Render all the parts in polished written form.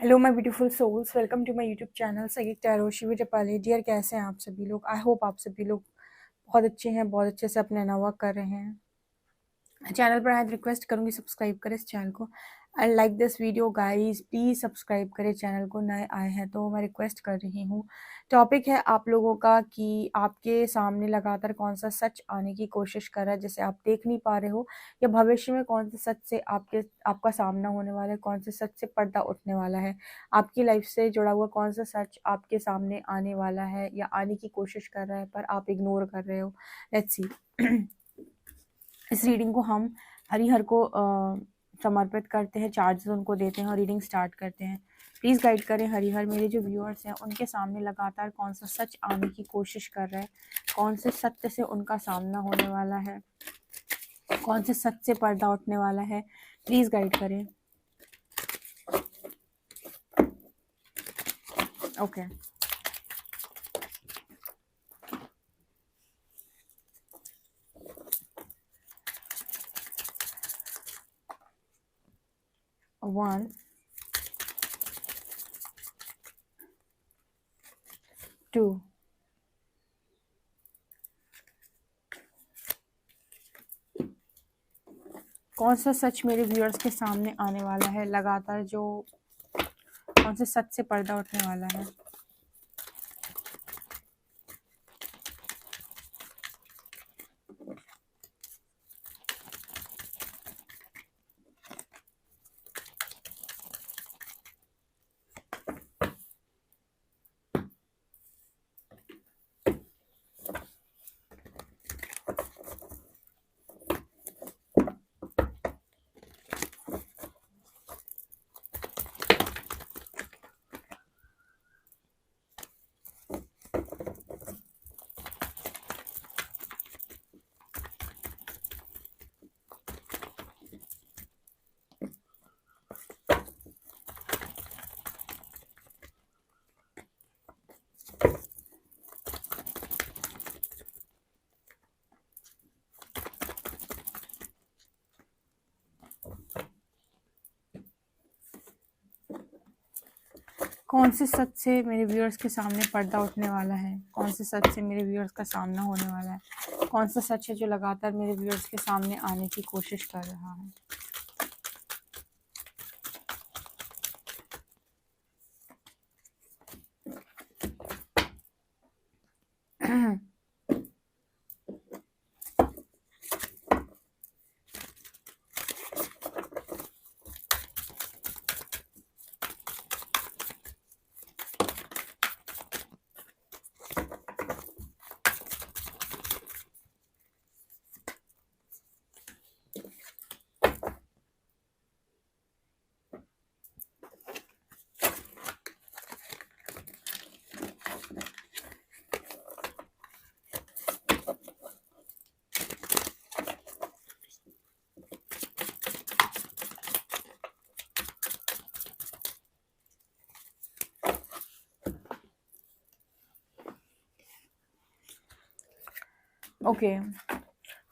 Hello my beautiful souls, welcome to my YouTube channel Saeed tarot Shivi Tapali. Dear, कैसे हैं आप सभी लोग? आई होप आप सभी लोग बहुत अच्छे हैं, बहुत अच्छे से अपना नवा कर रहे हैं। चैनल पर आए रिक्वेस्ट करूंगी सब्सक्राइब करें इस चैनल को and like this video guys. Please subscribe करें चैनल को, नए आए हैं तो मैं रिक्वेस्ट कर रही हूँ। टॉपिक है आप लोगों का कि आपके सामने लगातार कौन सा सच आने की कोशिश कर रहा है जिसे आप देख नहीं पा रहे हो, या भविष्य में कौन से सच से आपका सामना होने वाला है, कौन से सच से पर्दा उठने वाला है, आपकी लाइफ से जुड़ा हुआ कौन सा सच आपके सामने आने वाला है या आने की कोशिश कर रहा है पर आप इग्नोर कर रहे हो। Let's see. इस रीडिंग को हम हरिहर को समर्पित करते हैं, चार्जेस उनको देते हैं और रीडिंग स्टार्ट करते हैं। प्लीज़ गाइड करें हरिहर, मेरे जो व्यूअर्स हैं उनके सामने लगातार कौन सा सच आने की कोशिश कर रहा है, कौन से सत्य से उनका सामना होने वाला है, कौन से सच से पर्दा उठने वाला है। प्लीज़ गाइड करें। ओके वन, टू, कौन सा सच मेरे व्यूअर्स के सामने आने वाला है लगातार, जो कौन से सच से पर्दा उठने वाला है। कौन से सच से मेरे व्यूअर्स के सामने पर्दा उठने वाला है, कौन से सच से मेरे व्यूअर्स का सामना होने वाला है, कौन सा सच है जो लगातार मेरे व्यूअर्स के सामने आने की कोशिश कर रहा है। ओके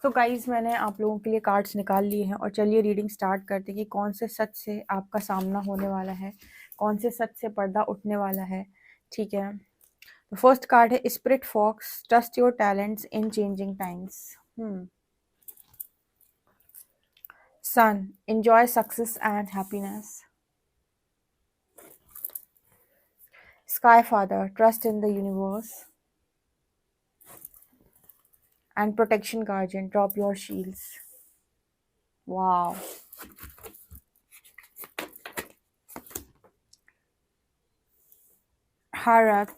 तो गाइज, मैंने आप लोगों के लिए कार्ड्स निकाल लिए हैं और चलिए रीडिंग स्टार्ट करते हैं कि कौन से सच से आपका सामना होने वाला है, कौन से सच से पर्दा उठने वाला है। ठीक है, तो फर्स्ट कार्ड है spirit fox, trust your talents in changing times. Sun, enjoy success and happiness. Sky father, trust in the universe and protection guardian, drop your shields. Wow. Harath,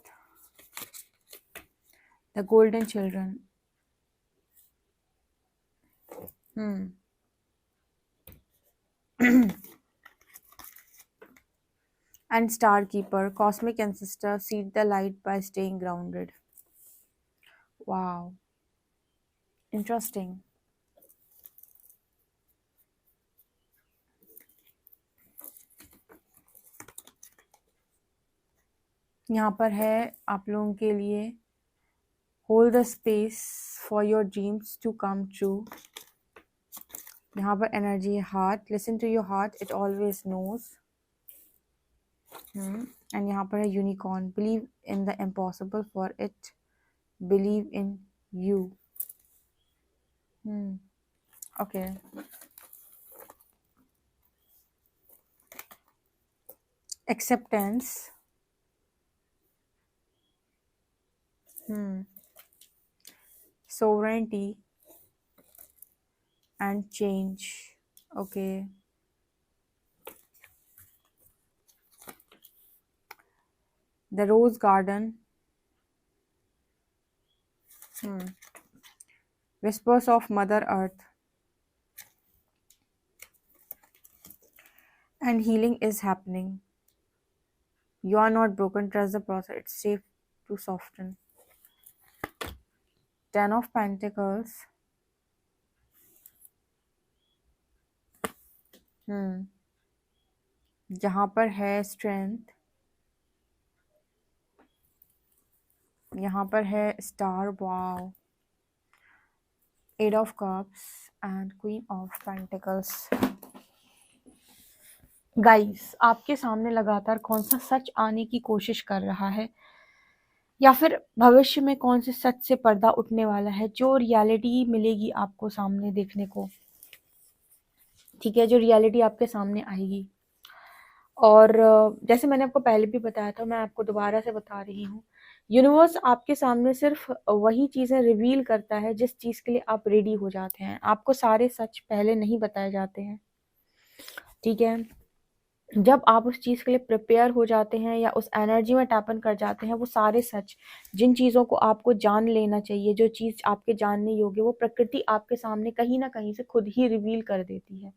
the golden children. And star keeper, cosmic ancestor, seed the light by staying grounded. Wow, interesting. यहाँ पर है आप लोगों के लिए, hold the space for your dreams to come true. यहाँ पर energy है heart, listen to your heart, it always knows. And यहाँ पर है unicorn, believe in the impossible for it believe in you. Okay, acceptance, sovereignty and change. Okay, the rose garden, whispers of Mother Earth, and healing is happening. You are not broken, trust the process, it's safe to soften. Ten of Pentacles, जहाँ पर है strength, यहाँ पर है star, wow, eight of cups and queen of pentacles. Guys, आपके सामने लगातार कौन सा सच आने की कोशिश कर रहा है, या फिर भविष्य में कौन से सच से पर्दा उठने वाला है, जो रियलिटी मिलेगी आपको सामने देखने को, ठीक है, जो रियलिटी आपके सामने आएगी। और जैसे मैंने आपको पहले भी बताया था, मैं आपको दोबारा से बता रही हूँ, यूनिवर्स आपके सामने सिर्फ वही चीज़ें रिवील करता है जिस चीज़ के लिए आप रेडी हो जाते हैं। आपको सारे सच पहले नहीं बताए जाते हैं, ठीक है। जब आप उस चीज़ के लिए प्रिपेयर हो जाते हैं या उस एनर्जी में टैप इन कर जाते हैं, वो सारे सच, जिन चीज़ों को आपको जान लेना चाहिए, जो चीज़ आपके जानने योग्य, वो प्रकृति आपके सामने कहीं ना कहीं से खुद ही रिवील कर देती है।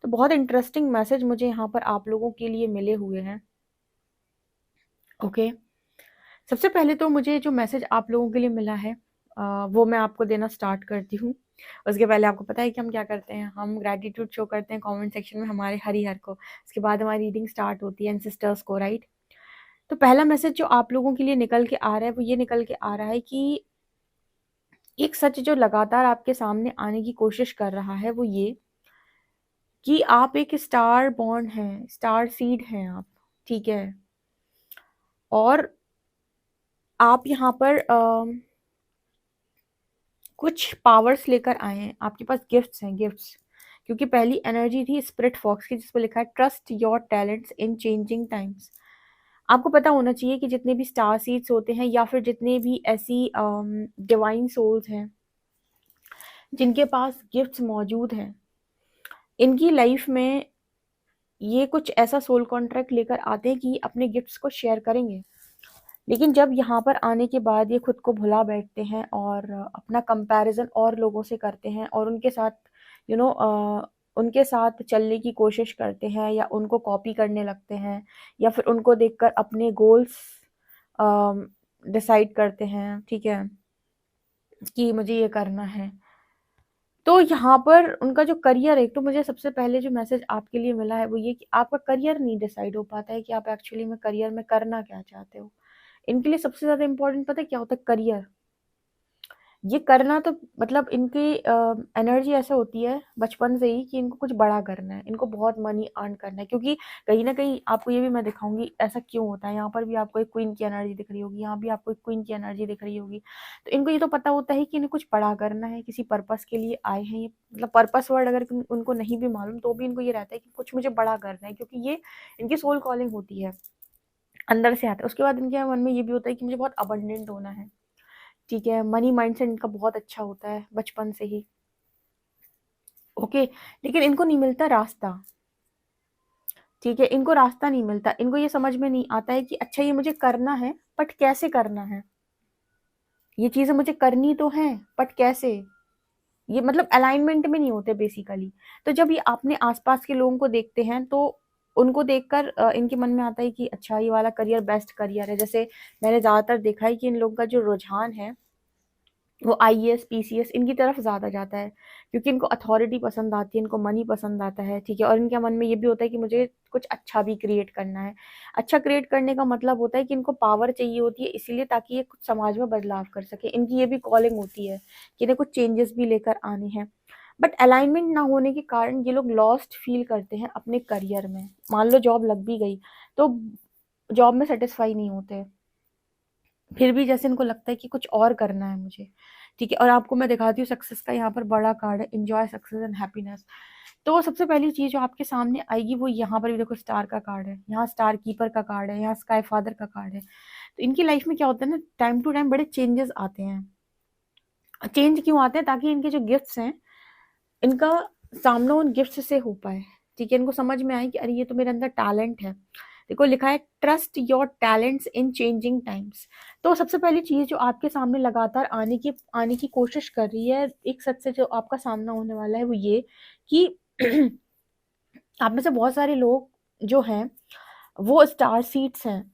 तो बहुत इंटरेस्टिंग मैसेज मुझे यहाँ पर आप लोगों के लिए मिले हुए हैं। ओके, सबसे पहले तो मुझे जो मैसेज आप लोगों के लिए मिला है वो मैं आपको देना स्टार्ट करती हूँ। उसके पहले आपको पता है कि हम क्या करते हैं, हम ग्रैटिट्यूड शो करते हैं कमेंट सेक्शन में हमारे हरिहर को, उसके बाद हमारी रीडिंग स्टार्ट होती है एंसेस्टर्स को, राइट। तो पहला मैसेज जो आप लोगों के लिए निकल के आ रहा है वो ये निकल के आ रहा है कि एक सच जो लगातार आपके सामने आने की कोशिश कर रहा है वो ये कि आप एक स्टार बॉर्न हैं, स्टार सीड हैं आप, ठीक है। और आप यहाँ पर कुछ पावर्स लेकर आए हैं, आपके पास गिफ्ट्स हैं, गिफ्ट्स, क्योंकि पहली एनर्जी थी स्पिरिट फॉक्स की, जिस पर लिखा है trust your talents in changing times. आपको पता होना चाहिए कि जितने भी स्टार सीड्स होते हैं या फिर जितने भी ऐसी डिवाइन सोल्स हैं जिनके पास गिफ्ट्स मौजूद हैं, इनकी लाइफ में ये कुछ ऐसा सोल कॉन्ट्रैक्ट लेकर आते हैं कि अपने गिफ्ट्स को शेयर करेंगे, लेकिन जब यहाँ पर आने के बाद ये खुद को भुला बैठते हैं और अपना कंपैरिजन और लोगों से करते हैं और उनके साथ उनके साथ चलने की कोशिश करते हैं या उनको कॉपी करने लगते हैं या फिर उनको देखकर अपने गोल्स डिसाइड करते हैं, ठीक है, कि मुझे ये करना है। तो यहाँ पर उनका जो करियर है, तो मुझे सबसे पहले जो मैसेज आपके लिए मिला है वो ये कि आपका करियर नहीं डिसाइड हो पाता है कि आप एक्चुअली में करियर में करना क्या चाहते हो। इनके लिए सबसे ज़्यादा इम्पोर्टेंट पता है क्या होता है, करियर। ये करना तो मतलब इनकी एनर्जी ऐसे होती है बचपन से ही कि इनको कुछ बड़ा करना है, इनको बहुत मनी अर्न करना है, क्योंकि कहीं ना कहीं आपको ये भी मैं दिखाऊंगी ऐसा क्यों होता है। यहाँ पर भी आपको एक क्वीन की एनर्जी दिख रही होगी, यहाँ भी आपको एक क्वीन की एनर्जी दिख रही होगी। तो इनको ये तो पता होता है कि इन्हें कुछ बड़ा करना है, किसी पर्पस के लिए आए हैं ये, मतलब पर्पस वर्ड अगर उनको नहीं भी मालूम तो भी इनको ये रहता है कि कुछ मुझे बड़ा करना है, क्योंकि ये इनकी सोल कॉलिंग होती है, अंदर से आता है। उसके बाद इनके मन में ये भी होता है कि मुझे बहुत अबंडेंट होना है, ठीक है। मनी माइंडसेट इनका बहुत अच्छा होता है बचपन से ही, ओके। लेकिन इनको नहीं मिलता रास्ता, ठीक है, इनको रास्ता नहीं मिलता। इनको ये समझ में नहीं आता है कि अच्छा ये मुझे करना है बट कैसे करना है, ये चीजें मुझे करनी तो है बट कैसे, ये मतलब अलाइनमेंट में नहीं होते बेसिकली। तो जब ये अपने आसपास के लोगों को देखते हैं तो उनको देखकर इनके मन में आता है कि अच्छा ये वाला करियर बेस्ट करियर है। जैसे मैंने ज़्यादातर देखा है कि इन लोगों का जो रुझान है वो आईएएस पीसीएस इनकी तरफ ज़्यादा जाता है, क्योंकि इनको अथॉरिटी पसंद आती है, इनको मनी पसंद आता है, ठीक है। और इनके मन में ये भी होता है कि मुझे कुछ अच्छा भी क्रिएट करना है। अच्छा क्रिएट करने का मतलब होता है कि इनको पावर चाहिए होती है, इसीलिए ताकि ये कुछ समाज में बदलाव कर सके। इनकी ये भी कॉलिंग होती है कि इन्हें कुछ चेंजेस भी लेकर आने हैं। बट अलाइनमेंट ना होने के कारण ये लोग लॉस्ट फील करते हैं अपने करियर में। मान लो जॉब लग भी गई तो जॉब में सेटिस्फाई नहीं होते, फिर भी जैसे इनको लगता है कि कुछ और करना है मुझे। ठीक है, और आपको मैं दिखाती हूँ सक्सेस का यहाँ पर बड़ा कार्ड है, एंजॉय सक्सेस एंड हैप्पीनेस। तो सबसे पहली चीज जो आपके सामने आएगी वो यहाँ पर भी देखो स्टार का कार्ड है, यहाँ स्टार कीपर का कार्ड है, यहाँ स्काई फादर का कार्ड है। तो इनकी लाइफ में क्या होता है ना, टाइम टू टाइम बड़े चेंजेस आते हैं। चेंज क्यों आते हैं? ताकि इनके जो गिफ्ट्स हैं, इनका सामना उन गिफ्ट्स से हो पाए। ठीक है, इनको समझ में आए कि अरे ये तो मेरे अंदर टैलेंट है। देखो लिखा है trust your talents in changing times. तो सबसे पहली चीज जो आपके सामने लगातार आने की कोशिश कर रही है, एक सच से जो आपका सामना होने वाला है वो ये कि आप में से बहुत सारे लोग जो हैं वो स्टार सीड्स हैं,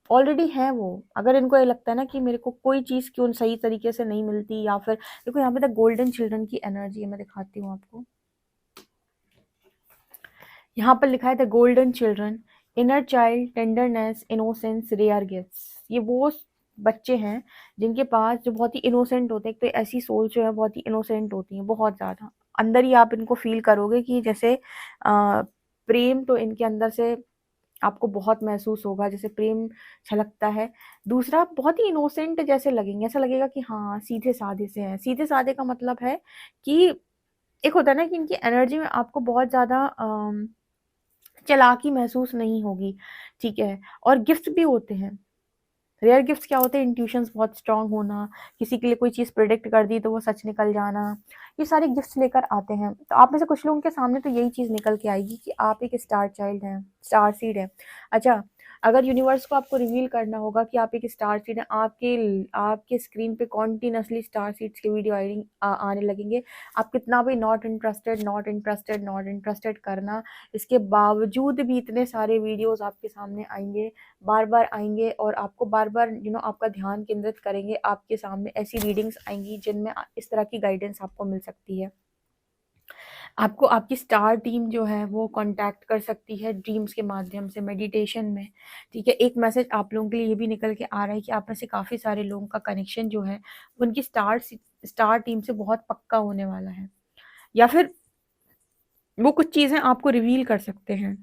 ऑलरेडी हैं वो। अगर इनको ये लगता है ना कि मेरे को कोई चीज क्यों सही तरीके से नहीं मिलती, या फिर देखो यहाँ पे द गोल्डन चिल्ड्रन की एनर्जी है, मैं दिखाती हूँ आपको। यहाँ पर लिखा है the golden children, inner child, tenderness, innocence, rare gifts. ये वो बच्चे हैं जिनके पास जो बहुत ही इनोसेंट होते हैं। एक तो ऐसी सोल जो है बहुत ही इनोसेंट होती है, बहुत ज्यादा। अंदर ही आप इनको फील करोगे कि जैसे प्रेम तो इनके अंदर से आपको बहुत महसूस होगा, जैसे प्रेम छलकता है। दूसरा, बहुत ही इनोसेंट जैसे लगेंगे, ऐसा लगेगा कि हाँ सीधे साधे से हैं। सीधे साधे का मतलब है कि एक होता है ना कि इनकी एनर्जी में आपको बहुत ज्यादा चालाकी महसूस नहीं होगी। ठीक है, और गिफ्ट भी होते हैं। रेयर गिफ्ट्स क्या होते हैं? इंट्यूशंस बहुत स्ट्रांग होना, किसी के लिए कोई चीज़ प्रिडिक्ट कर दी तो वो सच निकल जाना, ये सारे गिफ्ट्स लेकर आते हैं। तो आप में से कुछ लोगों के सामने तो यही चीज़ निकल के आएगी कि आप एक स्टार चाइल्ड हैं, स्टार सीड है। अच्छा, अगर यूनिवर्स को आपको रिवील करना होगा कि आप एक स्टार सीड हैं, आपके आपके स्क्रीन पे कॉन्टिन्यूसली स्टार सीड्स के वीडियो आने लगेंगे। आप कितना भी not interested not interested not interested करना, इसके बावजूद भी इतने सारे वीडियोस आपके सामने आएंगे, बार बार आएंगे, और आपको बार बार आपका ध्यान केंद्रित करेंगे। आपके सामने ऐसी रीडिंग्स आएंगी जिनमें इस तरह की गाइडेंस आपको मिल सकती है। आपको आपकी स्टार टीम जो है वो कांटेक्ट कर सकती है ड्रीम्स के माध्यम से, मेडिटेशन में। ठीक है, एक मैसेज आप लोगों के लिए ये भी निकल के आ रहा है कि आप में से काफ़ी सारे लोगों का कनेक्शन जो है उनकी स्टार टीम से बहुत पक्का होने वाला है, या फिर वो कुछ चीज़ें आपको रिवील कर सकते हैं।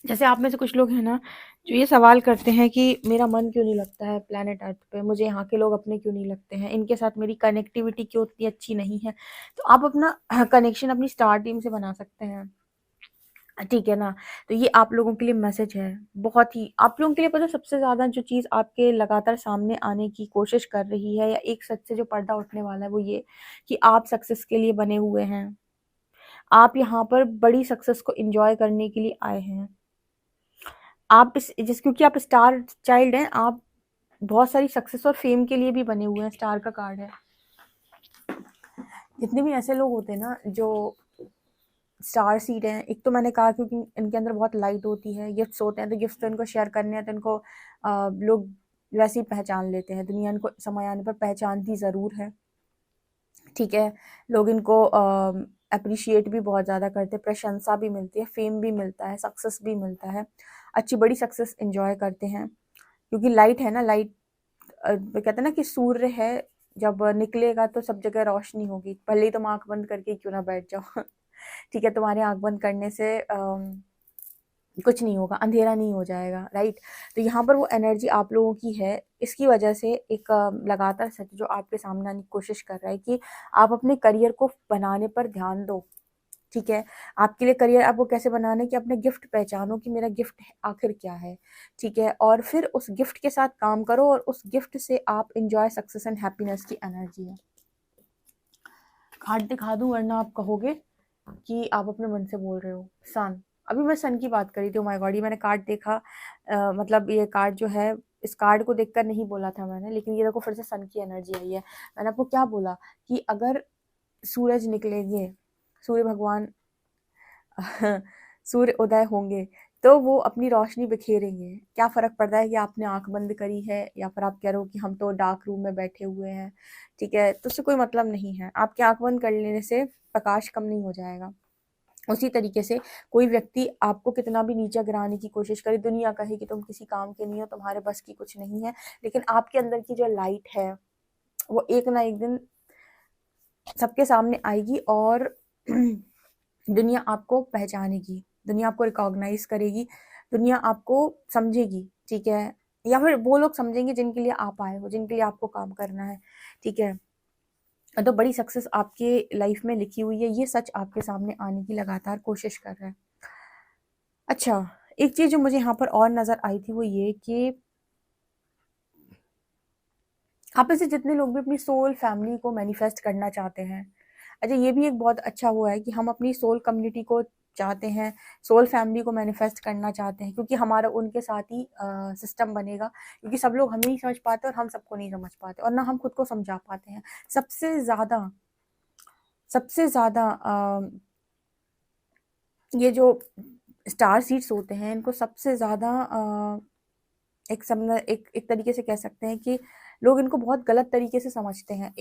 जैसे आप में से कुछ लोग हैं ना जो ये सवाल करते हैं कि मेरा मन क्यों नहीं लगता है प्लैनेट अर्थ पे, मुझे यहाँ के लोग अपने क्यों नहीं लगते हैं, इनके साथ मेरी कनेक्टिविटी क्यों उतनी अच्छी नहीं है। तो आप अपना कनेक्शन अपनी स्टार टीम से बना सकते हैं। ठीक है ना? तो ये आप लोगों के लिए मैसेज है, बहुत ही आप लोगों के लिए। पता है सबसे ज़्यादा जो चीज़ आपके लगातार सामने आने की कोशिश कर रही है, या एक सच से जो पर्दा उठने वाला है, वो ये कि आप सक्सेस के लिए बने हुए हैं। आप यहाँ पर बड़ी सक्सेस को एंजॉय करने के लिए आए हैं। आप क्योंकि आप स्टार चाइल्ड हैं, आप बहुत सारी सक्सेस और फेम के लिए भी बने हुए हैं। स्टार का कार्ड है। जितने भी ऐसे लोग होते हैं ना जो स्टार सीड हैं, एक तो मैंने कहा क्योंकि इनके अंदर बहुत लाइट होती है, गिफ्ट्स होते हैं, तो गिफ्ट्स तो इनको शेयर करने हैं, तो इनको लोग वैसे ही पहचान लेते हैं। दुनिया इनको समय आने पर पहचानती ज़रूर है। ठीक है, लोग इनको अप्रिशिएट भी बहुत ज़्यादा करते हैं, प्रशंसा भी मिलती है, फेम भी मिलता है, सक्सेस भी मिलता है, अच्छी बड़ी सक्सेस एंजॉय करते हैं। क्योंकि लाइट है ना, लाइट कहते हैं ना कि सूर्य है, जब निकलेगा तो सब जगह रोशनी होगी, भले ही तुम आंख बंद करके क्यों ना बैठ जाओ। ठीक है, तुम्हारे आंख बंद करने से कुछ नहीं होगा, अंधेरा नहीं हो जाएगा, राइट। तो यहाँ पर वो एनर्जी आप लोगों की है। इसकी वजह से एक लगातार सच जो आपके सामने आने की कोशिश कर रहा है कि आप अपने करियर को बनाने पर ध्यान दो। ठीक है, आपके लिए करियर आपको कैसे बनाना है कि अपने गिफ्ट पहचानो कि मेरा गिफ्ट आखिर क्या है। ठीक है, और फिर उस गिफ्ट के साथ काम करो, और उस गिफ्ट से आप इंजॉय सक्सेस एंड हैप्पीनेस की एनर्जी है। कार्ड दिखा दूं वरना आप कहोगे कि आप अपने मन से बोल रहे हो। सन, अभी मैं सन की बात करी थी। ओ माय गॉड, ये मैंने कार्ड देखा, मतलब ये कार्ड जो है, इस कार्ड को देखकर नहीं बोला था मैंने, लेकिन ये देखो फिर से सन की एनर्जी आई है। मैंने आपको क्या बोला कि अगर सूरज निकलेंगे, सूर्य भगवान सूर्य उदय होंगे, तो वो अपनी रोशनी बिखेरेंगे। क्या फर्क पड़ता है कि आपने आंख बंद करी है या फिर आप कह रहे हो कि हम तो डार्क रूम में बैठे हुए हैं। ठीक है, तो उससे कोई मतलब नहीं है। आपकी आंख बंद कर लेने से प्रकाश कम नहीं हो जाएगा। उसी तरीके से कोई व्यक्ति आपको कितना भी नीचा गिराने की कोशिश करे, दुनिया कहे कि तुम किसी काम के नहीं हो, तुम्हारे बस की कुछ नहीं है, लेकिन आपके अंदर की जो लाइट है वो एक ना एक दिन सबके सामने आएगी और दुनिया आपको पहचानेगी, दुनिया आपको रिकॉग्नाइज करेगी, दुनिया आपको समझेगी, ठीक है। या फिर वो लोग समझेंगे जिनके लिए आप आए हो, जिनके लिए आपको काम करना है, ठीक है। तो बड़ी सक्सेस आपके लाइफ में लिखी हुई है, ये सच आपके सामने आने की लगातार कोशिश कर रहा है। अच्छा, एक चीज जो मुझे यहाँ पर और नजर आई थी वो ये कि आप में से जितने लोग भी अपनी सोल फैमिली को मैनिफेस्ट करना चाहते हैं, अच्छा ये भी एक बहुत अच्छा हुआ है कि हम अपनी सोल कम्युनिटी को चाहते हैं, सोल फैमिली को मैनिफेस्ट करना चाहते हैं, क्योंकि हमारा उनके साथ ही सिस्टम बनेगा, क्योंकि सब लोग हमें नहीं समझ पाते और हम सबको नहीं समझ पाते और ना हम खुद को समझा पाते हैं। सबसे ज़्यादा ये जो स्टार सीड्स होते हैं इनको सबसे ज़्यादा एक तरीके से कह सकते हैं कि लोग इनको बहुत गलत तरीके से समझते हैं।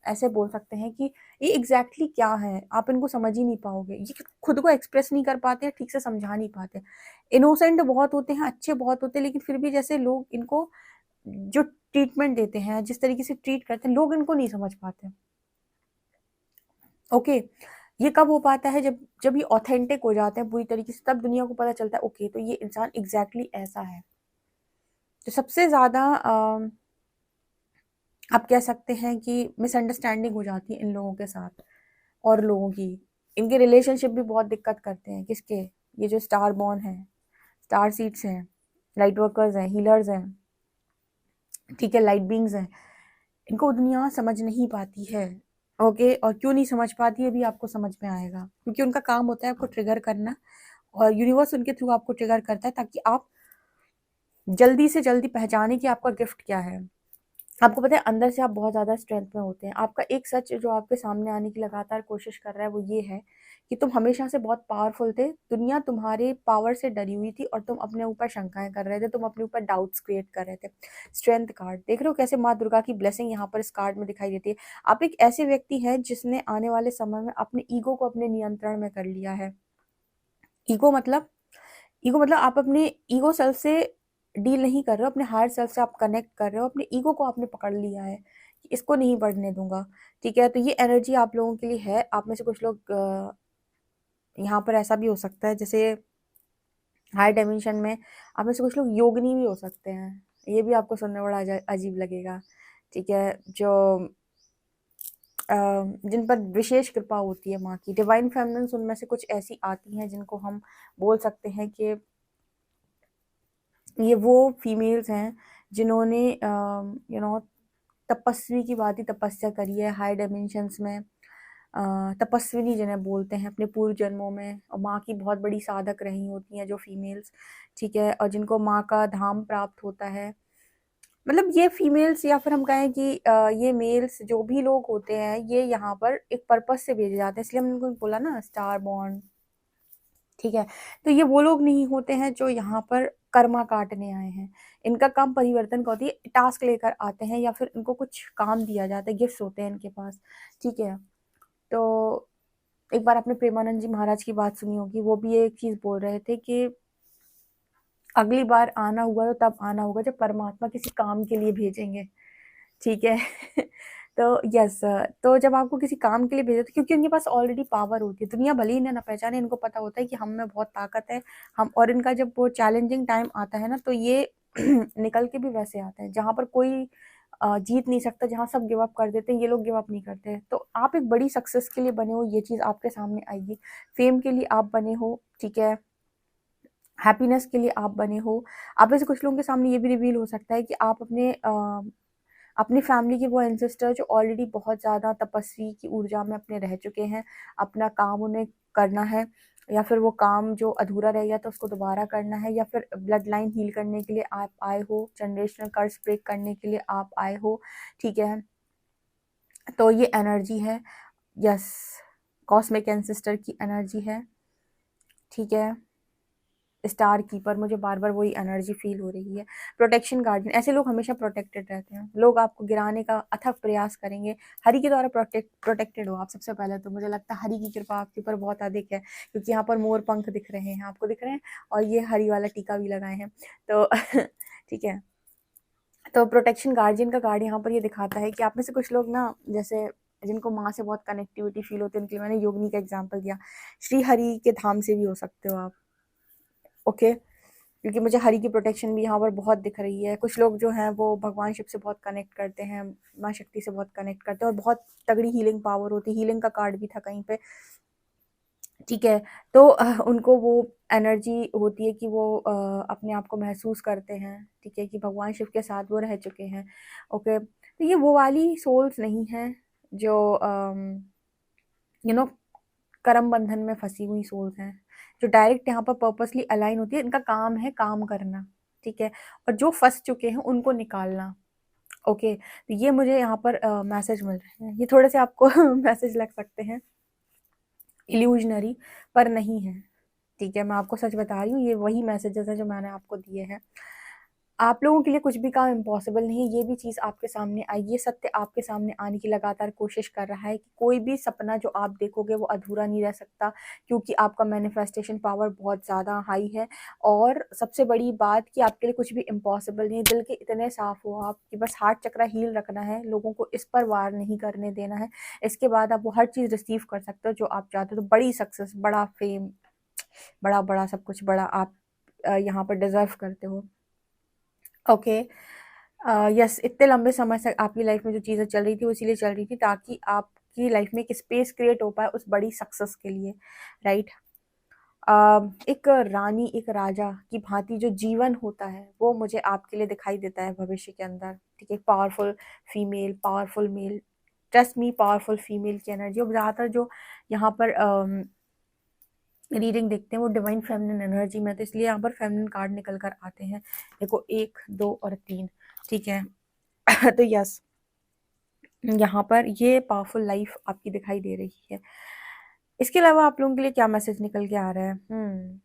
ऐसे बोल सकते हैं कि ये एग्जैक्टली क्या है, आप इनको समझ ही नहीं पाओगे, ये खुद को एक्सप्रेस नहीं कर पाते, ठीक से समझा नहीं पाते। इनोसेंट बहुत होते हैं, अच्छे बहुत होते हैं, लेकिन फिर भी जैसे लोग इनको जो ट्रीटमेंट देते हैं, जिस तरीके से ट्रीट करते हैं, लोग इनको नहीं समझ पाते। ओके, ये कब हो पाता है? जब जब ये ऑथेंटिक हो जाते हैं पूरी तरीके से, तब दुनिया को पता चलता है ओके तो ये इंसान एग्जैक्टली ऐसा है। तो सबसे ज़्यादा आप कह सकते हैं कि मिसअंडरस्टैंडिंग हो जाती है इन लोगों के साथ और लोगों की। इनके रिलेशनशिप भी बहुत दिक्कत करते हैं। किसके? ये जो स्टार बॉर्न है, स्टार सीड्स हैं, लाइट वर्कर्स हैं, हीलर्स हैं, ठीक है, लाइट बींग्स हैं। इनको दुनिया समझ नहीं पाती है। ओके, और क्यों नहीं समझ पाती है भी आपको समझ में आएगा, क्योंकि उनका काम होता है आपको ट्रिगर करना, और यूनिवर्स उनके थ्रू आपको ट्रिगर करता है ताकि आप जल्दी से जल्दी पहचाने कि आपका गिफ्ट क्या है। आपको पता है अंदर से आप बहुत ज़्यादा स्ट्रेंथ में होते हैं। आपका एक सच जो आपके सामने आने की लगातार कोशिश कर रहा है वो ये है कि तुम हमेशा से बहुत पावरफुल थे, दुनिया तुम्हारे पावर से डरी हुई थी और तुम अपने ऊपर शंकाएं कर रहे थे, तुम अपने ऊपर डाउट्स क्रिएट कर रहे थे। स्ट्रेंथ कार्ड देख रहे हो कैसे माँ दुर्गा की ब्लेसिंग यहाँ पर इस कार्ड में दिखाई देती है। आप एक ऐसे व्यक्ति हैं जिसने आने वाले समय में अपने ईगो को अपने नियंत्रण में कर लिया है। ईगो मतलब ईगो मतलब आप अपने ईगो सेल्फ से डील नहीं कर रहे हो, अपने हायर सेल्फ से आप कनेक्ट कर रहे हो, अपने ईगो को आपने पकड़ लिया है कि इसको नहीं बढ़ने दूंगा, ठीक है। तो ये एनर्जी आप लोगों के लिए है। आप में से कुछ लोग यहाँ पर ऐसा भी हो सकता है जैसे हायर डायमेंशन में आप में से कुछ लोग योगिनी भी हो सकते हैं। ये भी आपको सुनने में बड़ा अजीब लगेगा, ठीक है। जो जिन पर विशेष कृपा होती है माँ की, डिवाइन फेमिनिन्स, उनमें से कुछ ऐसी आती हैं जिनको हम बोल सकते हैं कि ये वो फीमेल्स हैं जिन्होंने तपस्वी की बात ही तपस्या करी है हाई डायमेंशंस में। तपस्विनी जिन्हें बोलते हैं अपने पूर्व जन्मों में, और माँ की बहुत बड़ी साधक रही होती हैं जो फीमेल्स, ठीक है, और जिनको माँ का धाम प्राप्त होता है। मतलब ये फीमेल्स या फिर हम कहें कि ये मेल्स जो भी लोग होते हैं ये यहाँ पर एक पर्पस से भेजे जाते हैं, इसलिए हमने उनको बोला ना स्टार बॉर्न, ठीक है। तो ये वो लोग नहीं होते हैं जो यहाँ पर कर्मा काटने आए हैं। इनका काम परिवर्तन का होती है, टास्क लेकर आते हैं या फिर इनको कुछ काम दिया जाता है, गिफ्ट्स होते हैं इनके पास, ठीक है। तो एक बार आपने प्रेमानंद जी महाराज की बात सुनी होगी, वो भी एक चीज बोल रहे थे कि अगली बार आना हुआ तो तब आना होगा जब परमात्मा किसी काम के लिए भेजेंगे, ठीक है। तो यस, तो जब आपको किसी काम के लिए भेजे तो क्योंकि उनके पास ऑलरेडी पावर होती है, दुनिया भले ही इन्हें ना पहचाने, इनको पता होता है कि हम में बहुत ताकत है। हम और इनका जब वो चैलेंजिंग टाइम आता है ना तो ये निकल के भी वैसे आते हैं जहां पर कोई जीत नहीं सकता, जहां सब गिव अप कर देते हैं, ये लोग गिव अप नहीं करते। तो आप एक बड़ी सक्सेस के लिए बने हो, ये चीज आपके सामने आएगी। फेम के लिए आप बने हो, ठीक है, हैप्पीनेस के लिए आप बने हो। आप ऐसे कुछ लोगों के सामने ये भी रिवील हो सकता है कि आप अपनी फैमिली के वो एंसेस्टर जो ऑलरेडी बहुत ज़्यादा तपस्वी की ऊर्जा में अपने रह चुके हैं, अपना काम उन्हें करना है, या फिर वो काम जो अधूरा रह गया तो उसको दोबारा करना है, या फिर ब्लड लाइन हील करने के लिए आप आए हो, जनरेशनल कर्स ब्रेक करने के लिए आप आए हो, ठीक है। तो ये एनर्जी है, यस, कॉस्मिक एंसेस्टर की एनर्जी है, ठीक है। स्टार कीपर, मुझे बार बार वही एनर्जी फील हो रही है। प्रोटेक्शन गार्डियन, ऐसे लोग हमेशा प्रोटेक्टेड रहते हैं, लोग आपको गिराने का अथक प्रयास करेंगे। हरि के द्वारा प्रोटेक्टेड हो आप सबसे पहले तो, मुझे लगता है हरि की कृपा आपके ऊपर बहुत अधिक है, क्योंकि यहाँ पर मोर पंख दिख रहे हैं, आपको दिख रहे हैं, और ये हरि वाला टीका भी लगाए हैं, तो ठीक है। तो प्रोटेक्शन गार्जियन का कार्ड यहाँ पर ये दिखाता है कि आप में से कुछ लोग ना जैसे जिनको माँ से बहुत कनेक्टिविटी फील होती है, उनके लिए मैंने योगिनी का एग्जाम्पल दिया। श्री हरि के धाम से भी हो सकते हो आप, ओके, क्योंकि मुझे हरि की प्रोटेक्शन भी यहाँ पर बहुत दिख रही है। कुछ लोग जो हैं वो भगवान शिव से बहुत कनेक्ट करते हैं, माँ शक्ति से बहुत कनेक्ट करते हैं, और बहुत तगड़ी हीलिंग पावर होती है। हीलिंग का कार्ड भी था कहीं पे, ठीक है। तो उनको वो एनर्जी होती है कि वो अपने आप को महसूस करते हैं, ठीक है, कि भगवान शिव के साथ वो रह चुके हैं, ओके। तो ये वो वाली सोल्स नहीं है जो यू नो कर्म बंधन में फंसी हुई सोल्स हैं, जो डायरेक्ट यहाँ पर पर्पसली अलाइन होती है। इनका काम है काम करना, ठीक है, और जो फंस चुके हैं उनको निकालना, ओके। तो ये मुझे यहाँ पर मैसेज मिल रहे हैं। ये थोड़े से आपको मैसेज लग सकते हैं इल्यूजनरी, पर नहीं है, ठीक है। मैं आपको सच बता रही हूँ, ये वही मैसेजेस है जो मैंने आपको दिए हैं। आप लोगों के लिए कुछ भी काम इम्पॉसिबल नहीं है। ये भी चीज़ आपके सामने आई, ये सत्य आपके सामने आने की लगातार कोशिश कर रहा है कि कोई भी सपना जो आप देखोगे वो अधूरा नहीं रह सकता, क्योंकि आपका मैनिफेस्टेशन पावर बहुत ज़्यादा हाई है। और सबसे बड़ी बात कि आपके लिए कुछ भी इम्पॉसिबल नहीं है। दिल के इतने साफ हो आप कि बस हार्ट चक्रा हील रखना है, लोगों को इस पर वार नहीं करने देना है। इसके बाद आप वो हर चीज़ रिसीव कर सकते हो जो आप चाहते हो। तो बड़ी सक्सेस, बड़ा फेम, बड़ा बड़ा सब कुछ बड़ा आप यहाँ पर डिजर्व करते हो, ओके। यस, इतने लंबे समय से आपकी लाइफ में जो चीज़ें चल रही थी वो इसीलिए चल रही थी ताकि आपकी लाइफ में एक स्पेस क्रिएट हो पाए उस बड़ी सक्सेस के लिए, राइट। एक रानी, एक राजा की भांति जो जीवन होता है वो मुझे आपके लिए दिखाई देता है भविष्य के अंदर, ठीक है। Powerful female, powerful male, trust me, powerful female की एनर्जी। और ज़्यादातर जो यहाँ पर रीडिंग देखते हैं वो डिवाइन फेमिनिन एनर्जी में, तो इसलिए यहाँ पर फेमिनिन कार्ड निकल कर आते हैं। देखो 1, 2 और 3, ठीक है। तो यस, यहाँ पर ये पावरफुल लाइफ आपकी दिखाई दे रही है। इसके अलावा आप लोगों के लिए क्या मैसेज निकल के आ रहा है?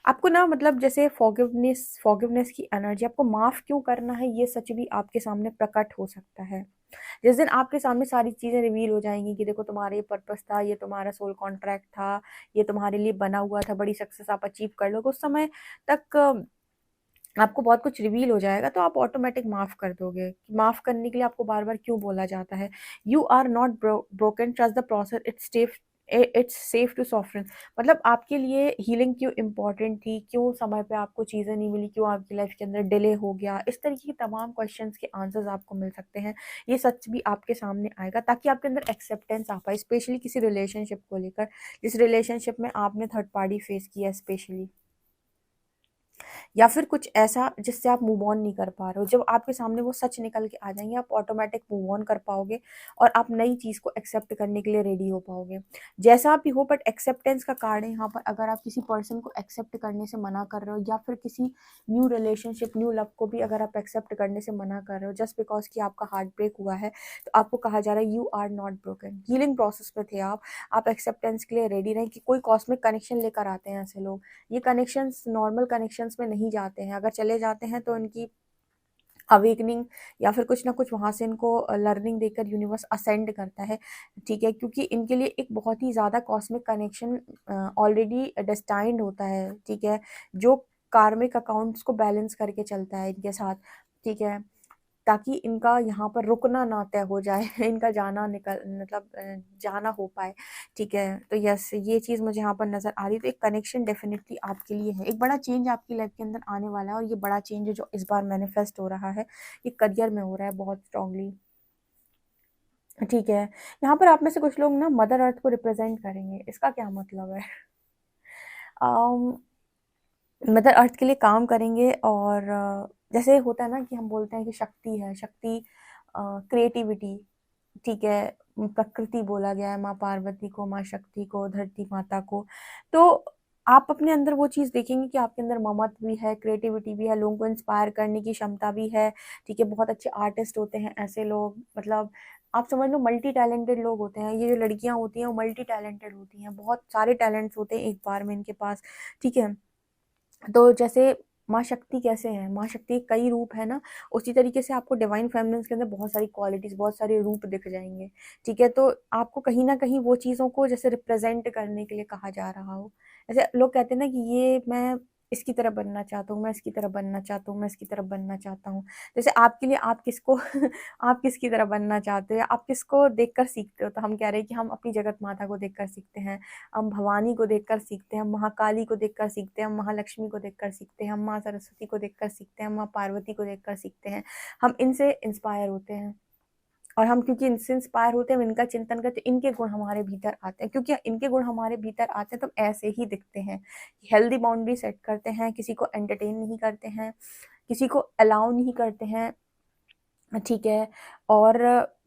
आपको ना, मतलब जैसे फॉरगिवनेस की एनर्जी, आपको माफ क्यों करना है ये सच भी आपके सामने प्रकट हो सकता है। जिस दिन आपके सामने सारी चीजें रिवील हो जाएंगी कि देखो तुम्हारा ये पर्पस था, ये तुम्हारा सोल कॉन्ट्रैक्ट था, ये तुम्हारे लिए बना हुआ था, बड़ी सक्सेस आप अचीव कर लोगे, उस समय तक आपको बहुत कुछ रिवील हो जाएगा, तो आप ऑटोमेटिक माफ कर दोगे। माफ करने के लिए आपको बार बार क्यों बोला जाता है? You are not broken, trust the process, it's safe to soften. मतलब आपके लिए हीलिंग क्यों इम्पोर्टेंट थी, क्यों समय पे आपको चीज़ें नहीं मिली, क्यों आपकी लाइफ के अंदर डिले हो गया, इस तरीके के तमाम क्वेश्चंस के आंसर्स आपको मिल सकते हैं। ये सच भी आपके सामने आएगा ताकि आपके अंदर एक्सेप्टेंस आ पाए, स्पेशली किसी रिलेशनशिप को लेकर, जिस रिलेशनशिप में आपने थर्ड पार्टी फेस किया स्पेशली, या फिर कुछ ऐसा जिससे आप मूव ऑन नहीं कर पा रहे हो। जब आपके सामने वो सच निकल के आ जाएंगे, आप ऑटोमेटिक मूव ऑन कर पाओगे और आप नई चीज़ को एक्सेप्ट करने के लिए रेडी हो पाओगे। जैसा भी हो, बट एक्सेप्टेंस का कार्ड है यहाँ पर। अगर आप किसी पर्सन को एक्सेप्ट करने से मना कर रहे हो, या फिर किसी न्यू रिलेशनशिप, न्यू लव को भी अगर आप एक्सेप्ट करने से मना कर रहे हो जस्ट बिकॉज कि आपका हार्ट ब्रेक हुआ है, तो आपको कहा जा रहा है you are not broken. Healing process में थे आप एक्सेप्टेंस के लिए रेडी रहें। कि कोई कॉस्मिक कनेक्शन लेकर आते हैं ऐसे लोग, ये कनेक्शंस नॉर्मल कनेक्शंस में नहीं जाते हैं। अगर चले जाते हैं तो इनकी अवेकनिंग या फिर कुछ ना कुछ वहाँ से इनको लर्निंग देकर यूनिवर्स असेंड करता है, ठीक है, क्योंकि इनके लिए एक बहुत ही ज़्यादा कॉस्मिक कनेक्शन ऑलरेडी डेस्टाइंड होता है, ठीक है, जो कार्मिक अकाउंट्स को बैलेंस करके चलता है इनके साथ, ठीक है, ताकि इनका यहाँ पर रुकना ना तय हो जाए इनका जाना निकल, मतलब जाना हो पाए, ठीक है। तो यस, ये चीज़ मुझे यहाँ पर नज़र आ रही। तो एक कनेक्शन डेफिनेटली आपके लिए है, एक बड़ा चेंज आपकी लाइफ के अंदर आने वाला है। और ये बड़ा चेंज जो इस बार मैनिफेस्ट हो रहा है, ये करियर में हो रहा है बहुत स्ट्रांगली, ठीक है। यहाँ पर आप में से कुछ लोग ना मदर अर्थ को रिप्रेजेंट करेंगे। इसका क्या मतलब है? मदर अर्थ के लिए काम करेंगे। और जैसे होता है ना कि हम बोलते हैं कि शक्ति है, शक्ति क्रिएटिविटी, ठीक है, प्रकृति बोला गया है, माँ पार्वती को, माँ शक्ति को, धरती माता को। तो आप अपने अंदर वो चीज़ देखेंगे कि आपके अंदर ममत्व भी है, क्रिएटिविटी भी है, लोगों को इंस्पायर करने की क्षमता भी है, ठीक है। बहुत अच्छे आर्टिस्ट होते हैं ऐसे लोग, मतलब आप समझ लो मल्टी टैलेंटेड लोग होते हैं। ये जो लड़कियां होती हैं वो मल्टी टैलेंटेड होती हैं, बहुत सारे टैलेंट्स होते हैं एक बार में इनके पास, ठीक है। तो जैसे माँ शक्ति कैसे है, माँ शक्ति के कई रूप है ना, उसी तरीके से आपको डिवाइन फेमिनिन के अंदर बहुत सारी क्वालिटीज, बहुत सारे रूप दिख जाएंगे, ठीक है। तो आपको कहीं ना कहीं वो चीज़ों को जैसे रिप्रेजेंट करने के लिए कहा जा रहा हो। जैसे लोग कहते हैं ना कि ये मैं इसकी तरह बनना चाहता हूँ, मैं इसकी तरह बनना चाहता हूँ, मैं इसकी तरह बनना चाहता हूँ। जैसे आपके लिए आप किसको आप किसकी तरह बनना चाहते हो या आप किसको देखकर सीखते हो? तो हम कह रहे हैं कि हम अपनी जगत माता को देखकर सीखते हैं, हम भवानी को देखकर सीखते हैं, हम महाकाली को देखकर सीखते हैं, हम महालक्ष्मी को देखकर सीखते हैं, हम माँ सरस्वती को देखकर सीखते हैं, हम माँ पार्वती को देखकर सीखते हैं। हम इनसे इंस्पायर होते हैं और हम क्योंकि इनसे इंस्पायर होते हैं, हम इनका चिंतन करते हैं, इनके गुण हमारे भीतर आते हैं। क्योंकि इनके गुण हमारे भीतर आते हैं तो हम ऐसे ही दिखते हैं। हेल्दी बाउंड्री सेट करते हैं, किसी को एंटरटेन नहीं करते हैं, किसी को अलाउ नहीं करते हैं, ठीक है। और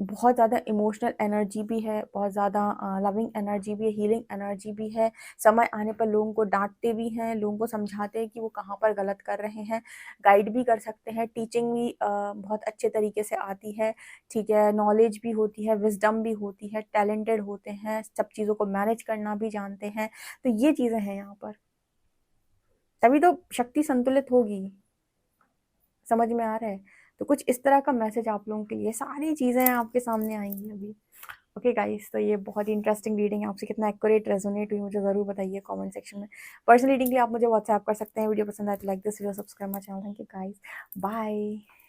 बहुत ज़्यादा इमोशनल एनर्जी भी है, बहुत ज़्यादा लविंग एनर्जी भी है, हीलिंग एनर्जी भी है। समय आने पर लोगों को डांटते भी हैं, लोगों को समझाते हैं कि वो कहाँ पर गलत कर रहे हैं, गाइड भी कर सकते हैं, टीचिंग भी बहुत अच्छे तरीके से आती है, ठीक है। नॉलेज भी होती है, विजडम भी होती है, टैलेंटेड होते हैं, सब चीज़ों को मैनेज करना भी जानते हैं। तो ये चीज़ें हैं यहाँ पर, तभी तो शक्ति संतुलित होगी। समझ में आ रहा है? तो कुछ इस तरह का मैसेज आप लोगों के लिए, सारी चीज़ें आपके सामने आएंगी अभी। ओके गाइस, तो ये बहुत ही इंटरेस्टिंग रीडिंग है। आपसे कितना एक्यूरेट रेजोनेट हुई मुझे ज़रूर बताइए कमेंट सेक्शन में। पर्सनल रीडिंग के लिए आप मुझे व्हाट्सएप कर सकते हैं। वीडियो पसंद आए तो like this video, subscribe my channel. Thank you guys, bye.